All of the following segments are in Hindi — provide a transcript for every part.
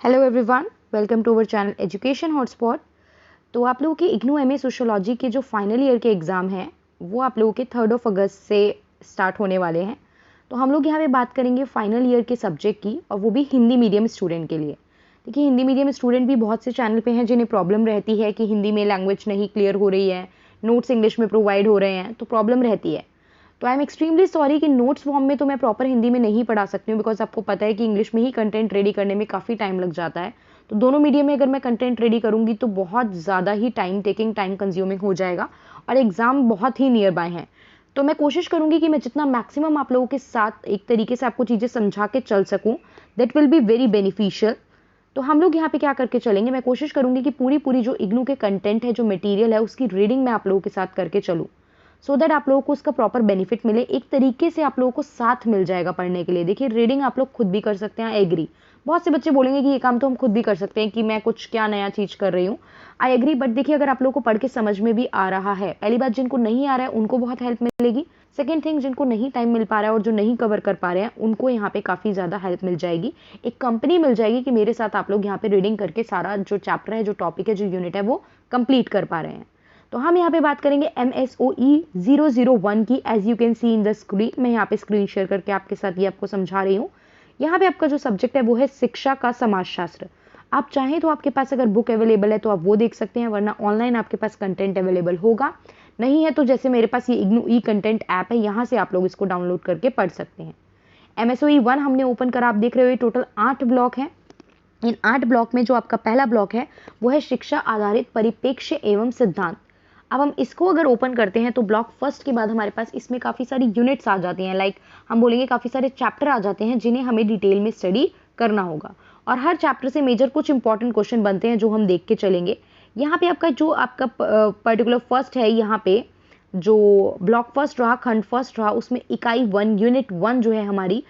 Hello everyone, welcome to our channel education hotspot. तो आप लोगों के इग्नू एमए सोशियोलॉजी के जो फाइनल ईयर के एग्ज़ाम हैं वो आप लोगों के 3 अगस्त से स्टार्ट होने वाले हैं। तो हम लोग यहाँ पे बात करेंगे फाइनल ईयर के सब्जेक्ट की, और वो भी हिंदी मीडियम स्टूडेंट के लिए। देखिए, हिंदी मीडियम स्टूडेंट भी बहुत से चैनल पे हैं जिन्हें प्रॉब्लम रहती है कि हिंदी में लैंग्वेज नहीं क्लियर हो रही है, नोट्स इंग्लिश में प्रोवाइड हो रहे हैं, तो प्रॉब्लम रहती है। तो आई एम एक्सट्रीमली सॉरी कि नोट्स फॉर्म में तो मैं प्रॉपर हिंदी में नहीं पढ़ा सकती हूँ, बिकॉज आपको पता है कि इंग्लिश में ही कंटेंट रेडी करने में काफ़ी टाइम लग जाता है। तो दोनों मीडियम में अगर मैं कंटेंट रेडी करूँगी तो बहुत ज़्यादा ही टाइम कंज्यूमिंग हो जाएगा, और एग्ज़ाम बहुत ही नियर बाय हैं। तो मैं कोशिश करूँगी कि मैं जितना मैक्सिमम आप लोगों के साथ एक तरीके से आपको चीज़ें समझा के चल सकूँ, that will be very beneficial. तो हम लोग यहाँ पे क्या करके चलेंगे, मैं कोशिश करूँगी कि पूरी जो इग्नू के कंटेंट है, जो मटेरियल है, उसकी रीडिंग मैं आप लोगों के साथ करके चलूँ, सो दैट आप लोगों को उसका प्रॉपर बेनिफिट मिले। एक तरीके से आप लोगों को साथ मिल जाएगा पढ़ने के लिए। देखिए, रीडिंग आप लोग खुद भी कर सकते हैं, आई एग्री। बहुत से बच्चे बोलेंगे कि ये काम तो हम खुद भी कर सकते हैं, कि मैं कुछ क्या नया चीज़ कर रही हूँ। आई एग्री, बट देखिए, अगर आप लोगों को पढ़ के समझ में भी आ रहा है, पहली बात, जिनको नहीं आ रहा है उनको बहुत हेल्प मिलेगी। सेकेंड थिंग, जिनको नहीं टाइम मिल पा रहा है और जो नहीं कवर कर पा रहे हैं, उनको यहाँ पे काफ़ी ज़्यादा हेल्प मिल जाएगी। एक कंपनी मिल जाएगी कि मेरे साथ आप लोग यहाँ पे रीडिंग करके सारा जो चैप्टर है, जो टॉपिक है, जो यूनिट है, वो कंप्लीट कर पा रहे हैं। तो हम यहाँ पे बात करेंगे MSOE 001 की। As you can see in the screen, मैं यहाँ पे स्क्रीन शेयर करके आपके साथ ये आपको समझा रही हूँ। यहाँ पे आपका जो सब्जेक्ट है वो है शिक्षा का समाजशास्त्र। आप चाहें तो आपके पास अगर बुक अवेलेबल है तो आप वो देख सकते हैं, वरना ऑनलाइन आपके पास कंटेंट अवेलेबल होगा। नहीं है तो जैसे मेरे पास ये इग्नू ई कंटेंट ऐप है, यहाँ से आप लोग इसको डाउनलोड करके पढ़ सकते हैं। MSOE 1 हमने ओपन करा, आप देख रहे हो, ये टोटल 8 ब्लॉक हैं। इन 8 ब्लॉक में जो आपका पहला ब्लॉक है वो है शिक्षा आधारित परिप्रेक्ष्य एवं सिद्धांत। अब हम इसको अगर ओपन करते हैं तो ब्लॉक फर्स्ट के बाद हमारे पास इसमें काफ़ी सारी यूनिट्स आ जाती हैं, लाइक हम बोलेंगे काफ़ी सारे चैप्टर आ जाते हैं जिन्हें हमें डिटेल में स्टडी करना होगा, और हर चैप्टर से मेजर कुछ इंपॉर्टेंट क्वेश्चन बनते हैं जो हम देख के चलेंगे। यहाँ पे आपका पर्टिकुलर फर्स्ट है, यहाँ पे जो ब्लॉक फर्स्ट रहा, खंड फर्स्ट रहा, उसमें इकाई 1 यूनिट 1 जो है हमारी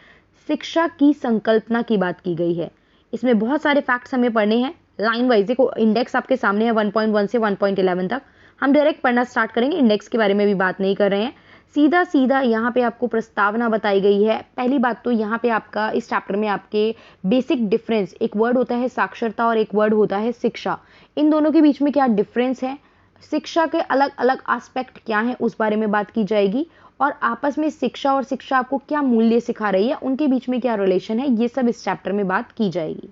शिक्षा की संकल्पना की बात की गई है। इसमें बहुत सारे फैक्ट्स हमें पढ़ने हैं लाइन वाइज। देखो, इंडेक्स आपके सामने है 1.1 से 1.11 तक। हम डायरेक्ट पढ़ना स्टार्ट करेंगे, इंडेक्स के बारे में भी बात नहीं कर रहे हैं। सीधा सीधा यहाँ पे आपको प्रस्तावना बताई गई है। पहली बात तो यहाँ पे आपका इस चैप्टर में आपके बेसिक डिफरेंस, एक वर्ड होता है साक्षरता और एक वर्ड होता है शिक्षा। इन दोनों के बीच में क्या डिफरेंस है, शिक्षा के अलग अलग एस्पेक्ट क्या हैं, उस बारे में बात की जाएगी। और आपस में शिक्षा और शिक्षा आपको क्या मूल्य सिखा रही है, उनके बीच में क्या रिलेशन है, ये सब इस चैप्टर में बात की जाएगी।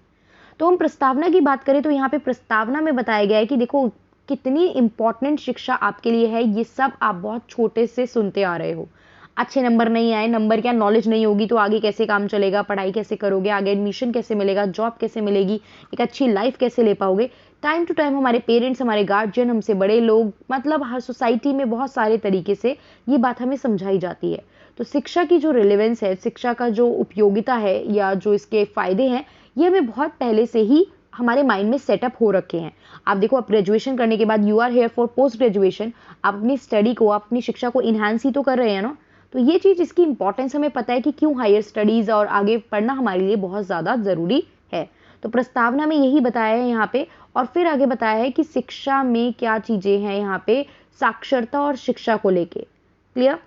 तो हम प्रस्तावना की बात करें तो यहाँ पे प्रस्तावना में बताया गया है कि देखो, कितनी इंपॉर्टेंट शिक्षा आपके लिए है। ये सब आप बहुत छोटे से सुनते आ रहे हो। अच्छे नंबर नहीं आए, नंबर क्या, नॉलेज नहीं होगी तो आगे कैसे काम चलेगा, पढ़ाई कैसे करोगे, आगे एडमिशन कैसे मिलेगा, जॉब कैसे मिलेगी, एक अच्छी लाइफ कैसे ले पाओगे। टाइम टू टाइम हमारे पेरेंट्स, हमारे गार्जियन, हमसे बड़े लोग, मतलब हर सोसाइटी में बहुत सारे तरीके से ये बात हमें समझाई जाती है। तो शिक्षा की जो रिलेवेंस है, शिक्षा का जो उपयोगिता है या जो इसके फायदे हैं, ये हमें बहुत पहले से ही हमारे माइंड में सेटअप हो रखे हैं। आप देखो, आप ग्रेजुएशन करने के बाद you are here for post graduation. आप अपनी स्टडी को, अपनी शिक्षा को इन्हांस ही तो कर रहे हैं ना। तो ये चीज़, इसकी इंपॉर्टेंस हमें पता है कि क्यों हायर स्टडीज़ और आगे पढ़ना हमारे लिए बहुत ज़्यादा ज़रूरी है। तो प्रस्तावना में यही बताया है यहाँ पे, और फिर आगे बताया है कि शिक्षा में क्या चीज़ें हैं यहाँ पे, साक्षरता और शिक्षा को लेके। क्लियर?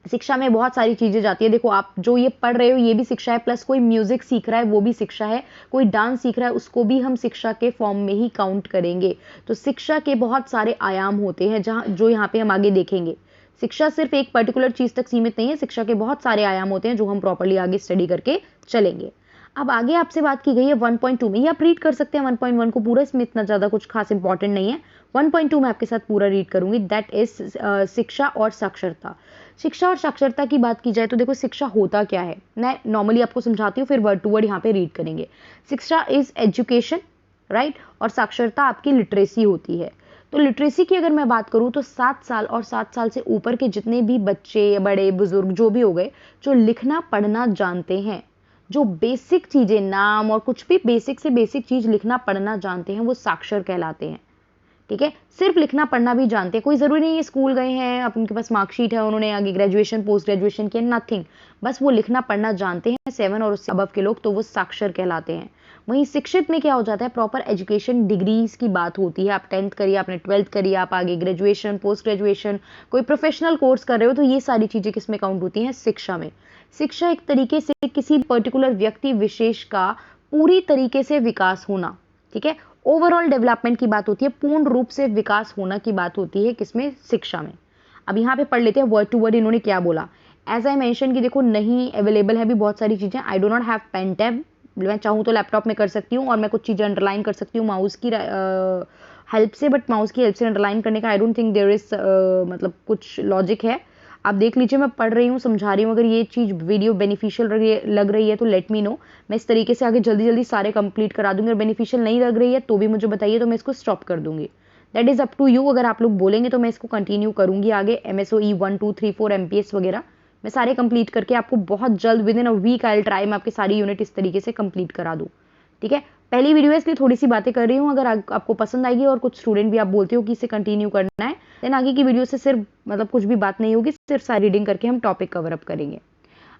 शिक्षा में बहुत सारी चीज़ें जाती है। देखो, आप जो ये पढ़ रहे हो ये भी शिक्षा है, प्लस कोई म्यूजिक सीख रहा है वो भी शिक्षा है, कोई डांस सीख रहा है उसको भी हम शिक्षा के फॉर्म में ही काउंट करेंगे। तो शिक्षा के बहुत सारे आयाम होते हैं जहाँ जो यहाँ पे हम आगे देखेंगे। शिक्षा सिर्फ एक पर्टिकुलर चीज़ तक सीमित नहीं है, शिक्षा के बहुत सारे आयाम होते हैं जो हम प्रॉपर्ली आगे स्टडी करके चलेंगे। अब आगे आपसे बात की गई है 1.2 में, ये आप रीड कर सकते हैं 1.1 को पूरा, इसमें इतना ज़्यादा कुछ खास इंपॉर्टेंट नहीं है। 1.2 में आपके साथ पूरा रीड करूंगी, दैट इज शिक्षा और साक्षरता। शिक्षा और साक्षरता की बात की जाए तो देखो, शिक्षा होता क्या है, मैं नॉर्मली आपको समझाती हूँ, फिर वर्ड टू वर्ड यहाँ पे रीड करेंगे। शिक्षा इज एजुकेशन, राइट, और साक्षरता आपकी लिटरेसी होती है। तो लिटरेसी की अगर मैं बात करूँ तो 7 साल और 7 साल से ऊपर के जितने भी बच्चे, बड़े बुजुर्ग जो भी हो गए, जो लिखना पढ़ना जानते हैं, जो बेसिक चीज़ें, नाम और कुछ भी बेसिक से बेसिक चीज़ लिखना पढ़ना जानते हैं, वो साक्षर कहलाते हैं। ठीक है, सिर्फ लिखना पढ़ना भी जानते हैं, कोई ज़रूरी नहीं है स्कूल गए हैं, अब उनके पास मार्कशीट है, उन्होंने आगे ग्रेजुएशन पोस्ट ग्रेजुएशन किया, नथिंग, बस वो लिखना पढ़ना जानते हैं 7 और उससे अबव के लोग, तो वो साक्षर कहलाते हैं। वहीं शिक्षित में क्या हो जाता है, प्रॉपर एजुकेशन डिग्रीज की बात होती है। आप 10th करिए, आपने 12th करिए, आप आगे ग्रेजुएशन पोस्ट ग्रेजुएशन कोई प्रोफेशनल कोर्स कर रहे हो, तो ये सारी चीज़ें किस में काउंट होती हैं, शिक्षा में। शिक्षा एक तरीके से किसी पर्टिकुलर व्यक्ति विशेष का पूरी तरीके से विकास होना, ठीक है। ओवरऑल डेवलपमेंट की बात होती है, पूर्ण रूप से विकास होना की बात होती है किसमें, शिक्षा में। अब यहाँ पे पढ़ लेते हैं वर्ड टू वर्ड इन्होंने क्या बोला। एज आई मेंशन कि देखो नहीं अवेलेबल है भी बहुत सारी चीजें, I do not have pen tab, मैं चाहूँ तो लैपटॉप में कर सकती हूँ और मैं कुछ चीजें अंडरलाइन कर सकती हूँ माउस की हेल्प से, बट माउस की हेल्प से अंडरलाइन करने का I don't think there is मतलब कुछ लॉजिक है। आप देख लीजिए, मैं पढ़ रही हूँ, समझा रही हूँ, अगर ये चीज़ वीडियो बेनिफिशियल लग रही है तो लेट मी नो, मैं इस तरीके से आगे जल्दी जल्दी सारे कंप्लीट करा दूंगी। और बेनिफिशियल नहीं लग रही है तो भी मुझे बताइए, तो मैं इसको स्टॉप कर दूंगी। That is up to you, अगर आप लोग बोलेंगे तो मैं इसको कंटिन्यू करूंगी आगे। MSOE 1 2 3 4 MPS वगैरह मैं सारे कंप्लीट करके आपको बहुत जल्द within a week I will try मैं आपके सारी यूनिट इस तरीके से कंप्लीट करा दूँ, ठीक है। पहली वीडियो है इसलिए थोड़ी सी बातें कर रही हूँ, अगर आपको पसंद आएगी और कुछ स्टूडेंट भी आप बोलते हो कि इसे कंटिन्यू करना है, देन आगे की वीडियो से सिर्फ मतलब कुछ भी बात नहीं होगी, सिर्फ सारी रीडिंग करके हम टॉपिक कवर अप करेंगे।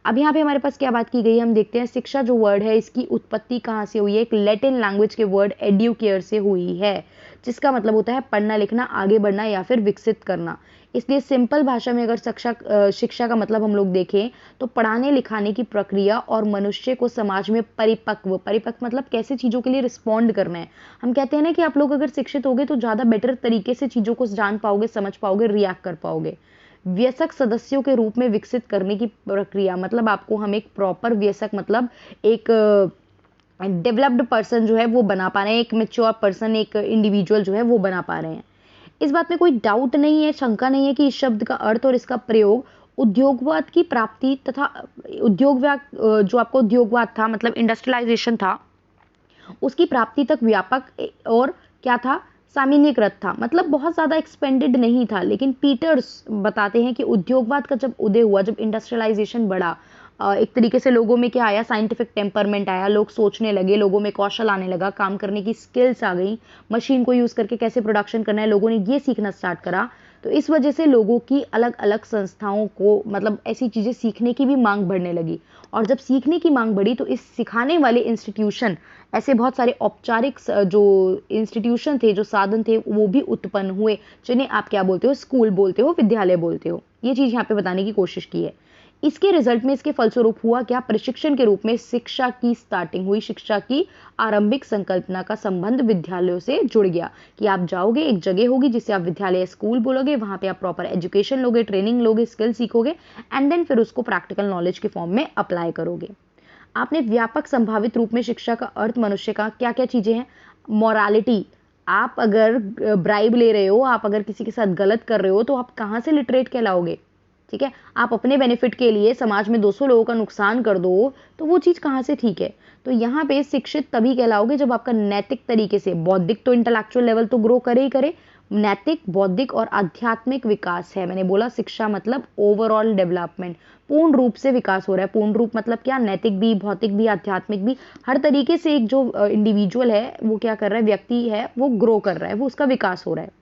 अब यहाँ पे हमारे पास क्या बात की गई है, हम देखते हैं शिक्षा जो वर्ड है इसकी उत्पत्ति कहाँ से हुई है। एक लैटिन लैंग्वेज के वर्ड एड्यूकेयर से हुई है, जिसका मतलब होता है पढ़ना लिखना, आगे बढ़ना या फिर विकसित करना। इसलिए सिंपल भाषा में अगर शिक्षा का मतलब हम लोग देखें तो पढ़ाने लिखाने की प्रक्रिया और मनुष्य को समाज में परिपक्व मतलब कैसे चीज़ों के लिए रिस्पॉन्ड करना है। हम कहते हैं ना कि आप लोग अगर शिक्षित होगे तो ज़्यादा बेटर तरीके से चीज़ों को जान पाओगे, समझ पाओगे, रिएक्ट कर पाओगे। वयस्क सदस्यों के रूप में विकसित करने की प्रक्रिया, मतलब आपको हम एक प्रॉपर वयस्क मतलब एक डेवलप्ड पर्सन जो है वो बना पा रहे हैं, एक मेच्योर पर्सन, एक इंडिविजुअल जो है वो बना पा रहे हैं। इस बात में कोई डाउट नहीं है, शंका नहीं है कि इस शब्द का अर्थ और इसका प्रयोग उद्योगवाद की प्राप्ति तथा उद्योगवाद जो आपको उद्योगवाद था मतलब इंडस्ट्रियलाइजेशन था उसकी प्राप्ति तक व्यापक और क्या था, सामान्यीकृत था, मतलब बहुत ज़्यादा एक्सपेंडेड नहीं था। लेकिन पीटर्स बताते हैं कि उद्योगवाद का जब उदय हुआ, जब इंडस्ट्रियलाइजेशन बढ़ा, एक तरीके से लोगों में क्या आया, साइंटिफिक टेम्परमेंट आया, लोग सोचने लगे, लोगों में कौशल आने लगा, काम करने की स्किल्स आ गई, मशीन को यूज़ करके कैसे प्रोडक्शन करना है लोगों ने ये सीखना स्टार्ट करा। तो इस वजह से लोगों की अलग अलग संस्थाओं को मतलब ऐसी चीज़ें सीखने की भी मांग बढ़ने लगी। और जब सीखने की मांग बढ़ी तो इस सिखाने वाले इंस्टीट्यूशन, ऐसे बहुत सारे औपचारिक जो इंस्टीट्यूशन थे, जो साधन थे, वो भी उत्पन्न हुए, जिन्हें आप क्या बोलते हो, स्कूल बोलते हो, विद्यालय बोलते हो। ये चीज़ यहाँ पे बताने की कोशिश की है। इसके रिजल्ट में, इसके फलस्वरूप हुआ क्या, प्रशिक्षण के रूप में शिक्षा की स्टार्टिंग हुई। शिक्षा की आरंभिक संकल्पना का संबंध विद्यालयों से जुड़ गया कि आप जाओगे, एक जगह होगी जिसे आप विद्यालय स्कूल बोलोगे, वहां पे आप प्रॉपर एजुकेशन लोगे, ट्रेनिंग लोगे, स्किल सीखोगे एंड देन फिर उसको प्रैक्टिकल नॉलेज के फॉर्म में अप्लाई करोगे। आपने व्यापक संभावित रूप में शिक्षा का अर्थ मनुष्य का क्या क्या चीजें हैं, मॉरालिटी, आप अगर ब्राइब ले रहे हो, आप अगर किसी के साथ गलत कर रहे हो तो आप कहाँ से लिटरेट कहलाओगे, ठीक है। आप अपने बेनिफिट के लिए समाज में 200 लोगों का नुकसान कर दो तो वो चीज़ कहाँ से ठीक है। तो यहाँ पे शिक्षित तभी कहलाओगे जब आपका नैतिक तरीके से, बौद्धिक तो इंटेलेक्चुअल लेवल तो ग्रो करे ही करे, नैतिक, बौद्धिक और आध्यात्मिक विकास है। मैंने बोला शिक्षा मतलब ओवरऑल डेवलपमेंट, पूर्ण रूप से विकास हो रहा है। पूर्ण रूप मतलब क्या, नैतिक भी, भौतिक भी, आध्यात्मिक भी, हर तरीके से एक जो इंडिविजुअल है वो क्या कर रहा है, व्यक्ति है वो ग्रो कर रहा है, वो उसका विकास हो रहा है।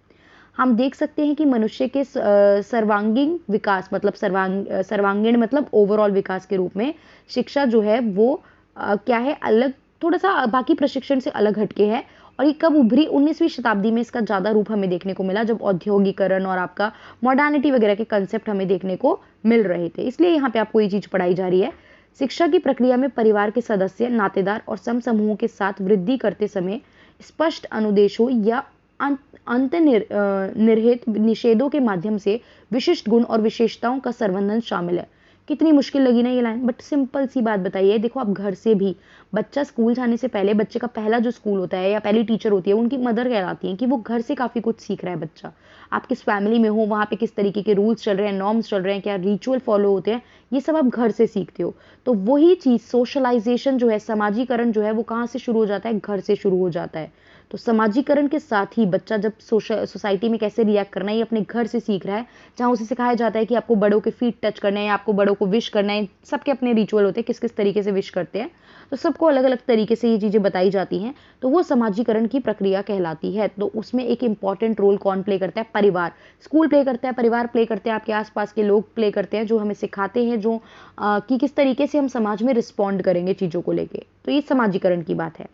हम देख सकते हैं कि मनुष्य के सर्वांगीण विकास मतलब सर्वांगीण मतलब ओवरऑल विकास के रूप में शिक्षा जो है वो क्या है, अलग, थोड़ा सा बाकी प्रशिक्षण से अलग हटके है। और ये कब उभरी, 19वीं शताब्दी में इसका ज़्यादा रूप हमें देखने को मिला, जब औद्योगिकरण और आपका मॉडर्निटी वगैरह के कंसेप्ट हमें देखने को मिल रहे थे। इसलिए यहाँ पे आपको ये चीज़ पढ़ाई जा रही है। शिक्षा की प्रक्रिया में परिवार के सदस्य, नातेदार और समूहों के साथ वृद्धि करते समय स्पष्ट अनुदेशों या अंतर्निहित निषेधों के माध्यम से विशिष्ट गुण और विशेषताओं का संवर्धन शामिल है। कितनी मुश्किल लगी ना ये लाइन, बट सिंपल सी बात बताइए। देखो आप घर से भी, बच्चा स्कूल जाने से पहले बच्चे का पहला जो स्कूल होता है या पहली टीचर होती है उनकी मदर कहलाती है, कि वो घर से काफ़ी कुछ सीख रहा है बच्चा। आप किस फैमिली में हो, वहाँ पे किस तरीके के रूल्स चल रहे हैं, नॉर्म्स चल रहे हैं, क्या रिचुअल फॉलो होते हैं, ये सब आप घर से सीखते हो। तो वही चीज़ सोशलाइजेशन जो है, समाजीकरण जो है, वो कहाँ से शुरू हो जाता है, घर से शुरू हो जाता है। तो समाजीकरण के साथ ही बच्चा जब सोसाइटी में कैसे रिएक्ट करना है ये अपने घर से सीख रहा है, जहाँ उसे सिखाया जाता है कि आपको बड़ों के फीट टच करना है, आपको बड़ों को विश करना है। सबके अपने रिचुअल होते हैं, किस किस तरीके से विश करते हैं, तो सबको अलग अलग तरीके से ये चीज़ें बताई जाती हैं। तो वो समाजीकरण की प्रक्रिया कहलाती है। तो उसमें एक इंपॉर्टेंट रोल कौन प्ले करता है, परिवार। स्कूल प्ले करता है, परिवार प्ले करते हैं, आपके आसपास के लोग प्ले करते हैं, जो हमें सिखाते हैं जो कि किस तरीके से हम समाज में रिस्पॉन्ड करेंगे चीज़ों को लेके। तो ये समाजीकरण की बात है।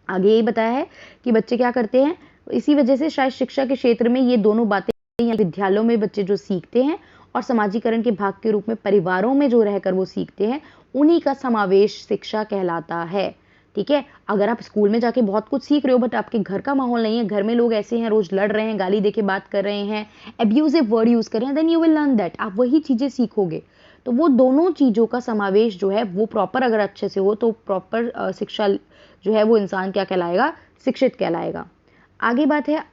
आगे यही बताया है कि बच्चे क्या करते हैं, इसी वजह से शायद शिक्षा के क्षेत्र में ये दोनों बातें विद्यालयों में बच्चे जो सीखते हैं और समाजीकरण के भाग के रूप में परिवारों में जो रहकर वो सीखते हैं, उन्हीं का समावेश शिक्षा कहलाता है। ठीक है, अगर आप स्कूल में जाके बहुत कुछ सीख रहे हो बट आपके घर का माहौल नहीं है, घर में लोग ऐसे हैं, रोज लड़ रहे हैं, गाली देके बात कर रहे हैं, एब्यूजिव वर्ड यूज कर रहे हैं, then you will learn that, आप वही चीजें सीखोगे। तो वो दोनों चीजों का समावेश जो है वो प्रॉपर अगर अच्छे से हो तो प्रॉपर शिक्षा जो है वो इंसान क्या कहलाएगा, शिक्षित कहलाएगा। आगे बात है,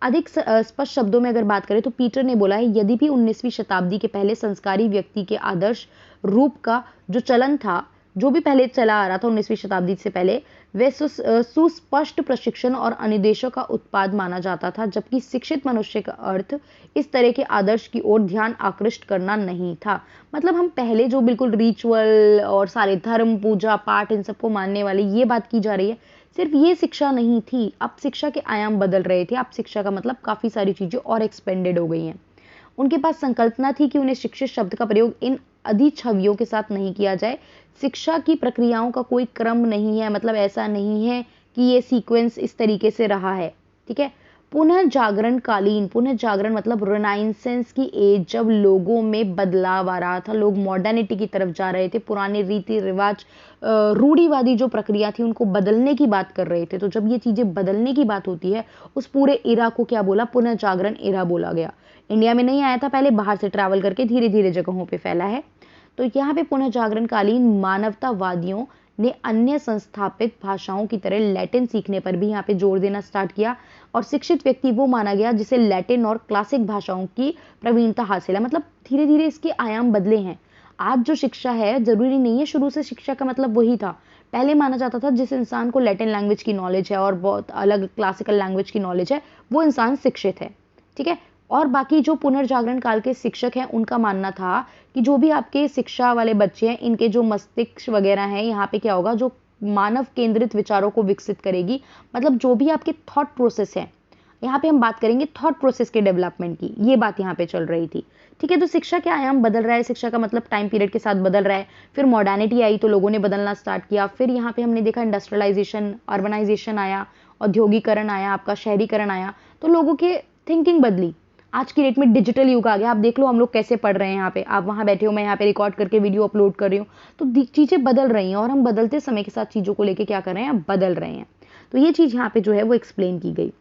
अधिक स्पष्ट शब्दों में अगर बात करें तो पीटर ने बोला है, यदि भी 19वीं शताब्दी के पहले संस्कारी व्यक्ति के आदर्श रूप का जो चलन था, जो भी पहले चला आ रहा था 19वीं शताब्दी से पहले, वह सुस्पष्ट प्रशिक्षण और अनुदेशों का उत्पाद माना जाता था, जबकि शिक्षित मनुष्य का अर्थ इस तरह के आदर्श की ओर ध्यान आकृष्ट करना नहीं था। मतलब हम पहले जो बिल्कुल रिचुअल और सारे धर्म पूजा पाठ इन सबको मानने वाले ये बात की जा रही है, सिर्फ ये शिक्षा नहीं थी, अब शिक्षा के आयाम बदल रहे थे। अब शिक्षा का मतलब काफी सारी चीजें और एक्सपेंडेड हो गई हैं। उनके पास संकल्पना थी कि उन्हें शिक्षित शब्द का प्रयोग इन अधिछवियों के साथ नहीं किया जाए। शिक्षा की प्रक्रियाओं का कोई क्रम नहीं है, मतलब ऐसा नहीं है कि ये सीक्वेंस इस तरीके से रहा है। ठीक है, पुनः जागरण कालीन, पुनः जागरण मतलब रिनाइंसेंस की एज, जब लोगों में बदलाव आ रहा था, लोग मॉडर्निटी की तरफ जा रहे थे, पुराने रीति रिवाज रूढ़िवादी जो प्रक्रिया थी उनको बदलने की बात कर रहे थे। तो जब ये चीजें बदलने की बात होती है, उस पूरे इरा को क्या बोला, पुनः जागरण इरा बोला गया। इंडिया में नहीं आया था पहले, बाहर से ट्रैवल करके धीरे धीरे जगहों पे फैला है। तो यहाँ पे पुनः जागरण कालीन मानवतावादियों ने अन्य संस्थापित भाषाओं की तरह लैटिन सीखने पर भी यहाँ पे जोर देना स्टार्ट किया, और शिक्षित व्यक्ति वो माना गया जिसे लैटिन और क्लासिक भाषाओं की प्रवीणता हासिल है। मतलब धीरे धीरे इसके आयाम बदले हैं। आज जो शिक्षा है जरूरी नहीं है शुरू से शिक्षा का मतलब वही था। पहले माना जाता था जिस इंसान को लैटिन लैंग्वेज की नॉलेज है और बहुत अलग क्लासिकल लैंग्वेज की नॉलेज है, वो इंसान शिक्षित है। ठीक है, और बाकी जो पुनर्जागरण काल के शिक्षक हैं उनका मानना था कि जो भी आपके शिक्षा वाले बच्चे हैं, इनके जो मस्तिष्क वगैरह हैं, यहाँ पे क्या होगा, जो मानव केंद्रित विचारों को विकसित करेगी। मतलब जो भी आपके थॉट प्रोसेस है, यहाँ पे हम बात करेंगे थॉट प्रोसेस के डेवलपमेंट की, ये बात यहाँ पे चल रही थी। ठीक है, तो शिक्षा के आयाम बदल रहा है, शिक्षा का मतलब टाइम पीरियड के साथ बदल रहा है। फिर मॉडर्निटी आई तो लोगों ने बदलना स्टार्ट किया। फिर यहाँ पे हमने देखा इंडस्ट्रियलाइजेशन, अर्बनाइजेशन आया, औद्योगिकरण आया, आपका शहरीकरण आया, तो लोगों की थिंकिंग बदली। आज की डेट में डिजिटल युग आ गया। आप देख लो हम लोग कैसे पढ़ रहे हैं, यहाँ पे आप वहाँ बैठे हो, मैं यहाँ पे रिकॉर्ड करके वीडियो अपलोड कर रही हूँ। तो चीजें बदल रही हैं और हम बदलते समय के साथ चीजों को लेके क्या कर रहे हैं, बदल रहे हैं। तो ये चीज यहाँ पे जो है वो एक्सप्लेन की गई।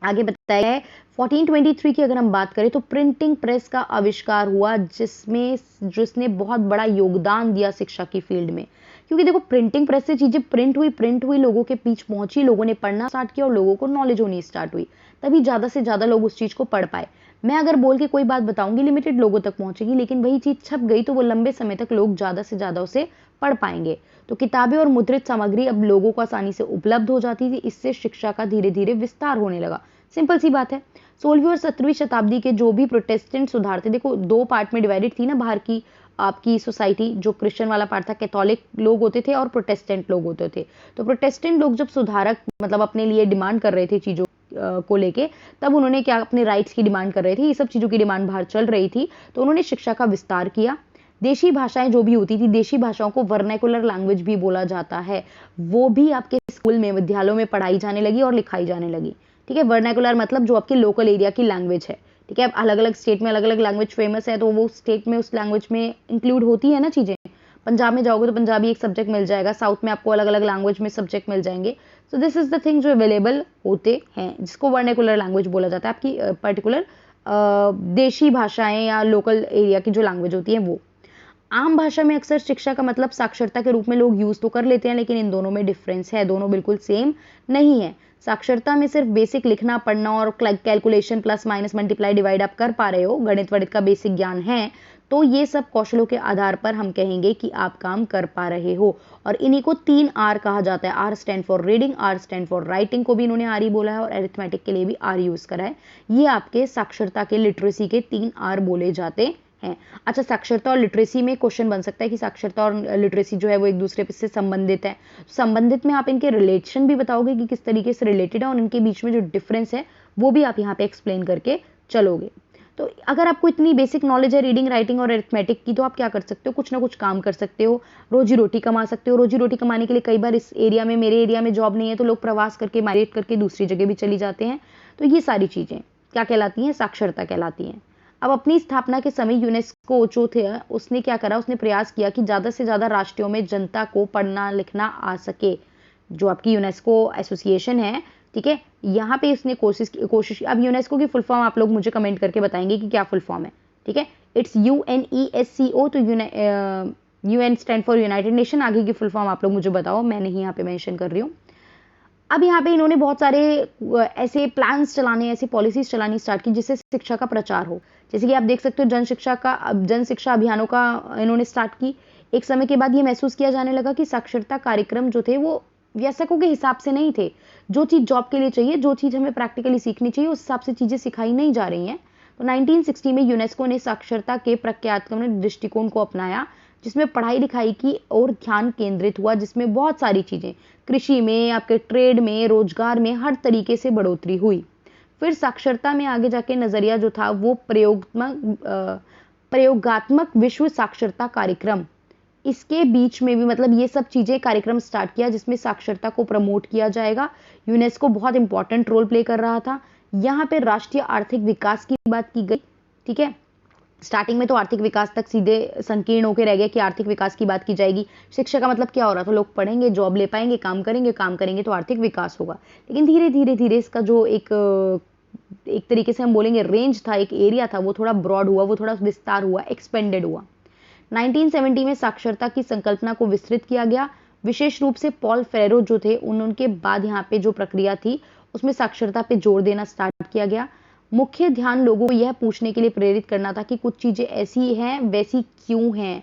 आगे बताया है 1423 की अगर हम बात करें तो प्रिंटिंग प्रेस का आविष्कार हुआ, जिसने बहुत बड़ा योगदान दिया शिक्षा की फील्ड में। क्योंकि देखो प्रिंटिंग प्रेस से चीजें प्रिंट हुई, लोगों के बीच पहुंची, लोगों ने पढ़ना स्टार्ट किया और लोगों को नॉलेज होनी स्टार्ट हुई, तभी ज्यादा से ज्यादा लोग उस चीज को पढ़ पाए। मैं अगर बोल के कोई बात बताऊंगी लिमिटेड लोगों तक पहुंचेगी, लेकिन वही चीज छप गई तो वो लंबे समय तक लोग ज्यादा से ज्यादा उसे पढ़ पाएंगे। तो किताबें और मुद्रित सामग्री अब लोगों को आसानी से उपलब्ध हो जाती थी, इससे शिक्षा का धीरे धीरे विस्तार होने लगा। सिंपल सी बात है। 16वीं और 17वीं शताब्दी के जो भी प्रोटेस्टेंट सुधार थे, देखो दो पार्ट में डिवाइडेड थी ना बाहर की आपकी सोसाइटी, जो क्रिश्चियन वाला पार्ट था, कैथोलिक लोग होते थे और प्रोटेस्टेंट लोग होते थे। तो प्रोटेस्टेंट लोग जब सुधारक मतलब अपने लिए डिमांड कर रहे थे चीजों को लेके, तब उन्होंने क्या अपने राइट्स की डिमांड कर रहे थे, ये सब चीजों की डिमांड बाहर चल रही थी, तो उन्होंने शिक्षा का विस्तार किया। देशी भाषाएं जो भी होती थी, देशी भाषाओं को वर्नाकुलर लैंग्वेज भी बोला जाता है, वो भी आपके स्कूल में विद्यालयों में पढ़ाई जाने लगी और लिखाई जाने लगी। ठीक है, वर्नाकुलर मतलब जो आपके लोकल एरिया की लैंग्वेज है। ठीक है, अलग अलग स्टेट में अलग अलग लैंग्वेज फेमस है, तो वो स्टेट में उस लैंग्वेज में इंक्लूड होती है ना चीजें। पंजाब में जाओगे तो पंजाबी एक सब्जेक्ट मिल जाएगा, साउथ में आपको अलग अलग लैंग्वेज में सब्जेक्ट मिल जाएंगे। So this is the thing जो अवेलेबल होते हैं, जिसको वर्नाकुलर लैंग्वेज बोला जाता है। आपकी पर्टिकुलर देशी भाषाएं या लोकल एरिया की जो लैंग्वेज होती है वो। आम भाषा में अक्सर शिक्षा का मतलब साक्षरता के रूप में लोग यूज तो कर लेते हैं, लेकिन इन दोनों में डिफरेंस है, दोनों बिल्कुल सेम नहीं है। साक्षरता में सिर्फ बेसिक लिखना पढ़ना और calculation plus minus multiply divide आप कर पा रहे हो, गणित वणित का बेसिक ज्ञान है, तो ये सब कौशलों के आधार पर हम कहेंगे कि आप काम कर पा रहे हो। और इन्हीं को 3 आर कहा जाता है। R stand for reading, R stand for writing को भी इन्होंने आर ही बोला है, और अरिथमेटिक के लिए भी आर यूज करा है। ये आपके साक्षरता के लिटरेसी के 3 आर बोले जाते हैं। अच्छा, साक्षरता और लिटरेसी में क्वेश्चन बन सकता है कि साक्षरता और लिटरेसी जो है वो एक दूसरे से संबंधित है। संबंधित में आप इनके रिलेशन भी बताओगे कि किस तरीके से रिलेटेड है, और इनके बीच में जो डिफरेंस है वो भी आप यहाँ पे एक्सप्लेन करके चलोगे। तो अगर आपको इतनी बेसिक नॉलेज है रीडिंग राइटिंग और अरिथमेटिक की, तो आप क्या कर सकते हो, कुछ ना कुछ काम कर सकते हो, रोजी रोटी कमा सकते हो। रोजी रोटी कमाने के लिए कई बार इस एरिया में, मेरे एरिया में जॉब नहीं है, तो लोग प्रवास करके माइग्रेट करके दूसरी जगह भी चली जाते हैं। तो ये सारी चीजें क्या कहलाती हैं, साक्षरता कहलाती हैं। अब अपनी स्थापना के समय यूनेस्को जो थे उसने क्या करा, उसने प्रयास किया कि ज्यादा से ज्यादा राष्ट्रों में जनता को पढ़ना लिखना आ सके। जो आपकी यूनेस्को एसोसिएशन है, ठीक है, यहाँ पे इसने कोशिश अब यूनेस्को की फुल फॉर्म आप लोग मुझे कमेंट करके बताएंगे कि क्या फुल फॉर्म है, ठीक है। इट्स UNESCO, तो UN stand for United nation. आगे की फुल फॉर्म आप लोग मुझे बताओ, मैं नहीं यहाँ पे मेंशन कर रही हूँ। अब यहाँ पे इन्होंने बहुत सारे ऐसे प्लान्स चलाने, ऐसी पॉलिसीज चलानी स्टार्ट की जिससे शिक्षा का प्रचार हो। जैसे कि आप देख सकते हो जन शिक्षा अभियानों का इन्होंने स्टार्ट की। एक समय के बाद ये महसूस किया जाने लगा कि साक्षरता कार्यक्रम जो थे वो वयस्कों के हिसाब से नहीं थे। जो चीज़ जॉब के लिए चाहिए, जो चीज़ हमें प्रैक्टिकली सीखनी चाहिए, उस हिसाब से चीज़ें सिखाई नहीं जा रही हैं। तो 1960 में यूनेस्को ने साक्षरता के प्रत्यात्मक दृष्टिकोण को अपनाया, जिसमें पढ़ाई लिखाई की ओर ध्यान केंद्रित हुआ, जिसमें बहुत सारी चीज़ें, कृषि में, आपके ट्रेड में, रोजगार में, हर तरीके से बढ़ोतरी हुई। फिर साक्षरता में आगे जाके नज़रिया जो था वो प्रयोगात्मक विश्व साक्षरता कार्यक्रम, इसके बीच में भी मतलब ये सब चीज़ें कार्यक्रम स्टार्ट किया जिसमें साक्षरता को प्रमोट किया जाएगा। यूनेस्को बहुत इंपॉर्टेंट रोल प्ले कर रहा था। यहाँ पे राष्ट्रीय आर्थिक विकास की बात की गई, ठीक है। स्टार्टिंग में तो आर्थिक विकास तक सीधे संकीर्ण होकर रह गया कि आर्थिक विकास की बात की जाएगी। शिक्षा का मतलब क्या हो रहा था, लोग पढ़ेंगे, जॉब ले पाएंगे, काम करेंगे तो आर्थिक विकास होगा। लेकिन धीरे धीरे धीरे इसका जो एक तरीके से हम बोलेंगे रेंज था, एक एरिया था, वो थोड़ा ब्रॉड हुआ, वो थोड़ा विस्तार हुआ, एक्सपेंडेड हुआ। 1970 में साक्षरता की संकल्पना को विस्तृत किया गया। विशेष रूप से पॉल फेरेरो जो थे, उनके बाद यहाँ पे जो प्रक्रिया थी उसमें साक्षरता पे जोर देना स्टार्ट किया गया। मुख्य ध्यान लोगों को यह पूछने के लिए प्रेरित करना था कि कुछ चीजें ऐसी हैं, वैसी क्यों हैं।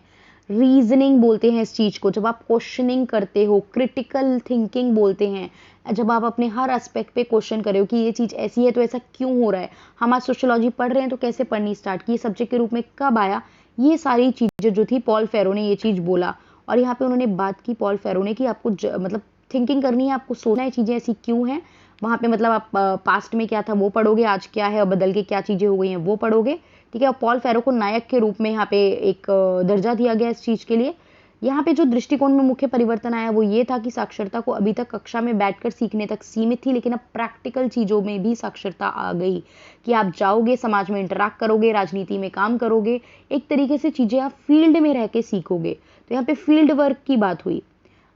रीजनिंग बोलते हैं इस चीज को, जब आप क्वेश्चनिंग करते हो, क्रिटिकल थिंकिंग बोलते हैं, जब आप अपने हर एस्पेक्ट पे क्वेश्चन कर रहे हो कि ये चीज ऐसी है तो ऐसा क्यों हो रहा है। हम आज सोशियोलॉजी पढ़ रहे हैं तो कैसे पढ़नी स्टार्ट की, सब्जेक्ट के रूप में कब आया, ये सारी चीजें जो थी पॉल फेरो ने ये चीज बोला। और यहाँ पे उन्होंने बात की पॉल फेरो ने कि आपको मतलब थिंकिंग करनी है, आपको सोचना है चीजें ऐसी क्यों हैं। वहाँ पे मतलब आप पास्ट में क्या था वो पढ़ोगे, आज क्या है और बदल के क्या चीजें हो गई हैं वो पढ़ोगे, ठीक है। और पॉल फेरो को नायक के रूप में यहाँ पे एक दर्जा दिया गया इस चीज के लिए। यहाँ पे जो दृष्टिकोण में मुख्य परिवर्तन आया वो ये था कि साक्षरता को अभी तक कक्षा में बैठकर सीखने तक सीमित थी, लेकिन अब प्रैक्टिकल चीजों में भी साक्षरता आ गई कि आप जाओगे, समाज में इंटरैक्ट करोगे, राजनीति में काम करोगे, एक तरीके से चीजें आप फील्ड में रह के सीखोगे। तो यहाँ पे फील्ड वर्क की बात हुई।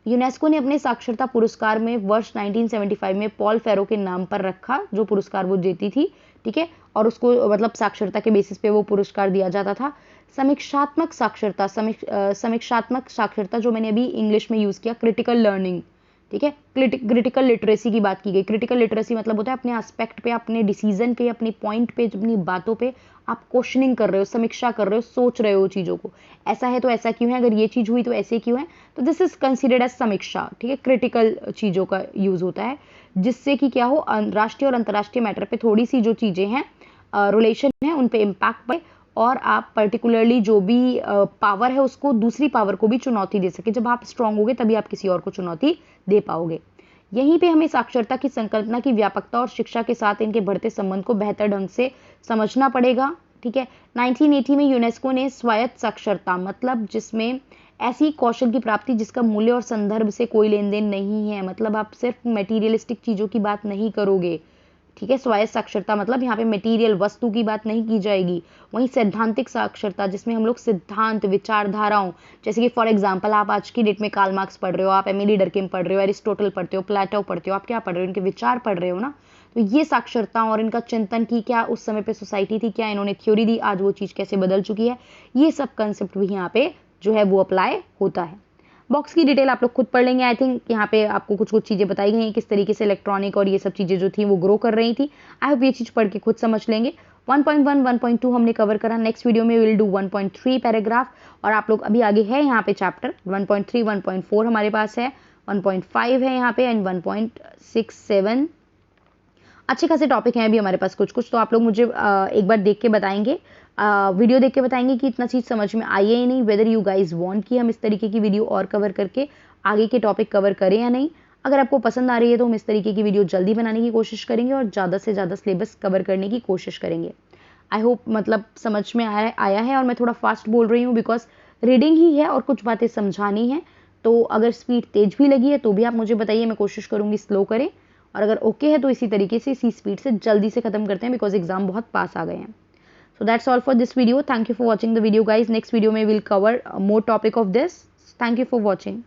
यूनेस्को ने अपने साक्षरता पुरस्कार में वर्ष 1975 में पॉल फेरो के नाम पर रखा, जो पुरस्कार वो देती थी, ठीक है। और उसको मतलब साक्षरता के बेसिस पे वो पुरस्कार दिया जाता था। समीक्षात्मक साक्षरता जो मैंने अभी इंग्लिश में यूज किया, क्रिटिकल लर्निंग, ठीक है। क्रिटिकल लिटरेसी की बात की गई। क्रिटिकल लिटरेसी मतलब होता है अपने एस्पेक्ट पे, अपने डिसीजन पे, अपने पॉइंट पे, अपनी बातों पे आप क्वेश्चनिंग कर रहे हो, समीक्षा कर रहे हो, सोच रहे हो चीज़ों को, ऐसा है तो ऐसा क्यों है, अगर ये चीज़ हुई तो ऐसे क्यों है। तो दिस इज कंसिडर्ड एज समीक्षा, ठीक है। क्रिटिकल चीज़ों का यूज होता है जिससे कि क्या हो, राष्ट्रीय और अंतर्राष्ट्रीय मैटर पे थोड़ी सी जो चीज़ें हैं, रिलेशन है, उन पे इम्पैक्ट पड़े और आप पर्टिकुलरली जो भी पावर है उसको, दूसरी पावर को भी चुनौती दे सके। जब आप स्ट्रांग होगे तभी आप किसी और को चुनौती दे पाओगे। यहीं पे हमें साक्षरता की संकल्पना की व्यापकता और शिक्षा के साथ इनके बढ़ते संबंध को बेहतर ढंग से समझना पड़ेगा, ठीक है। 1980 में यूनेस्को ने स्वायत्त साक्षरता, मतलब जिसमें ऐसी कौशल की प्राप्ति जिसका मूल्य और संदर्भ से कोई लेन देन नहीं है, मतलब आप सिर्फ मटेरियलिस्टिक चीजों की बात नहीं करोगे, ठीक है। स्वायत्त साक्षरता मतलब यहाँ पे मटेरियल वस्तु की बात नहीं की जाएगी। वहीं सैद्धांतिक साक्षरता जिसमें हम लोग सिद्धांत, विचारधाराओं, जैसे कि फॉर एग्जांपल आप आज की डेट में कार्ल मार्क्स पढ़ रहे हो, आप एमिली डर्किम पढ़ रहे हो, एरिस्टोटल पढ़ते हो, प्लेटो पढ़ते हो, आप क्या पढ़ रहे हो, इनके विचार पढ़ रहे हो ना। तो ये साक्षरता और इनका चिंतन की क्या उस समय पे सोसाइटी थी, क्या इन्होंने थ्योरी दी, आज वो चीज़ कैसे बदल चुकी है, ये सब कंसेप्ट भी यहाँ पे जो है वो अप्लाई होता है। बॉक्स की डिटेल आप लोग खुद पढ़ लेंगे। आई थिंक यहाँ पे आपको कुछ कुछ चीज़ें बताई गई हैं किस तरीके से इलेक्ट्रॉनिक और ये सब चीज़ें जो थी वो ग्रो कर रही थी। आई होप ये चीज़ पढ़ के खुद समझ लेंगे। 1.1 1.2 हमने कवर करा। नेक्स्ट वीडियो में विल डू 1.3 पैराग्राफ, और आप लोग अभी आगे है यहाँ पे चैप्टर 1.3 1.4 हमारे पास है, 1.5 है यहाँ पे एंड 1.67। अच्छे खासे टॉपिक हैं अभी हमारे पास कुछ कुछ, तो आप लोग मुझे एक बार देख के बताएंगे, वीडियो देख के बताएंगे कि इतना चीज़ समझ में आई है या नहीं, वेदर यू गाइज वांट कि हम इस तरीके की वीडियो और कवर करके आगे के टॉपिक कवर करें या नहीं। अगर आपको पसंद आ रही है तो हम इस तरीके की वीडियो जल्दी बनाने की कोशिश करेंगे और ज़्यादा से ज़्यादा सिलेबस कवर करने की कोशिश करेंगे। आई होप मतलब समझ में आया है। और मैं थोड़ा फास्ट बोल रही हूँ बिकॉज रीडिंग ही है और कुछ बातें समझानी है, तो अगर स्पीड तेज भी लगी है तो भी आप मुझे बताइए, मैं कोशिश करूँगी स्लो करें। और अगर ओके है तो इसी तरीके से इसी स्पीड से जल्दी से खत्म करते हैं बिकॉज एग्जाम बहुत पास आ गए हैं। So that's all for this video. Thank you for watching the video guys. Next video में we'll cover more topic of this. Thank you for watching.